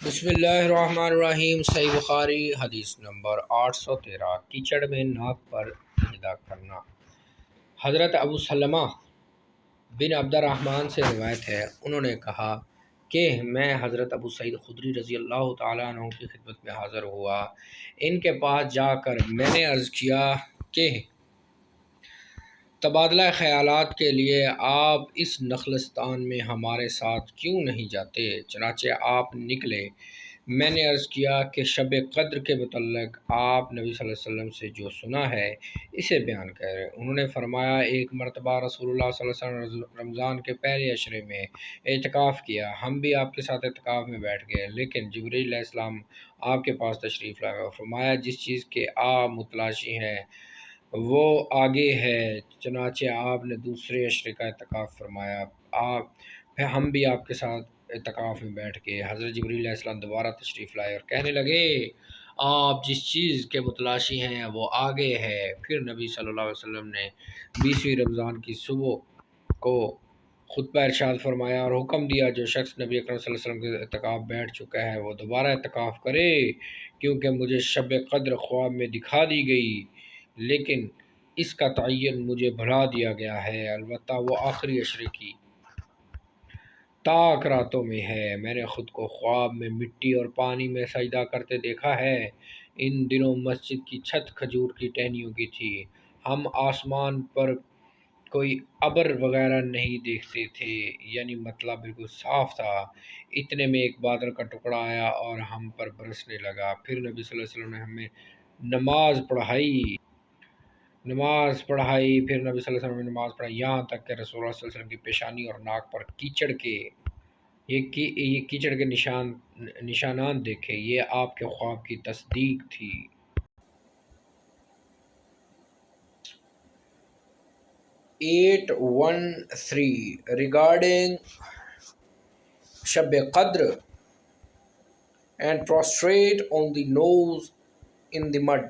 بسم اللہ الرحمن الرحیم۔ صحیح بخاری حدیث نمبر 813، کیچڑ میں ناک پر سجدہ کرنا۔ حضرت ابو سلمہ بن عبد الرحمن سے روایت ہے، انہوں نے کہا کہ میں حضرت ابو سعید خدری رضی اللہ تعالیٰ عنہ کی خدمت میں حاضر ہوا۔ ان کے پاس جا کر میں نے عرض کیا کہ تبادلہ خیالات کے لیے آپ اس نخلستان میں ہمارے ساتھ کیوں نہیں جاتے؟ چنانچہ آپ نکلے۔ میں نے عرض کیا کہ شب قدر کے متعلق آپ نبی صلی اللہ علیہ وسلم سے جو سنا ہے اسے بیان کریں۔ انہوں نے فرمایا، ایک مرتبہ رسول اللہ صلی اللہ علیہ وسلم رمضان کے پہلے عشرے میں اعتکاف کیا، ہم بھی آپ کے ساتھ اعتکاف میں بیٹھ گئے، لیکن جبرائیل علیہ السلام آپ کے پاس تشریف لائے اور فرمایا، جس چیز کے آپ متلاشی ہیں وہ آگے ہے۔ چنانچہ آپ نے دوسرے عشرے کا اعتکاف فرمایا، پھر ہم بھی آپ کے ساتھ اعتکاف میں بیٹھ کے حضرت جبرائیل علیہ السلام دوبارہ تشریف لائے اور کہنے لگے، آپ جس چیز کے متلاشی ہیں وہ آگے ہے۔ پھر نبی صلی اللہ علیہ وسلم نے 20ویں رمضان کی صبح کو خطبہ ارشاد فرمایا اور حکم دیا، جو شخص نبی اکرم صلی اللہ علیہ وسلم کے اعتکاف بیٹھ چکا ہے وہ دوبارہ اعتکاف کرے، کیونکہ مجھے شب قدر خواب میں دکھا دی گئی، لیکن اس کا تعین مجھے بھلا دیا گیا ہے، البتہ وہ آخری عشرے کی تاک راتوں میں ہے۔ میں نے خود کو خواب میں مٹی اور پانی میں سجدہ کرتے دیکھا ہے۔ ان دنوں مسجد کی چھت کھجور کی ٹہنیوں کی تھی، ہم آسمان پر کوئی ابر وغیرہ نہیں دیکھتے تھے، یعنی مطلب بالکل صاف تھا۔ اتنے میں ایک بادل کا ٹکڑا آیا اور ہم پر برسنے لگا۔ پھر نبی صلی اللہ علیہ وسلم نے ہمیں نماز پڑھائی۔ پھر نبی صلی اللہ علیہ وسلم نے نماز پڑھائی یہاں تک کہ رسول اللہ صلی اللہ علیہ وسلم کی پیشانی اور ناک پر کیچڑ کے نشانات دیکھے۔ یہ آپ کے خواب کی تصدیق تھی۔ 813 regarding Shab Qadr and prostrate on the nose in the mud.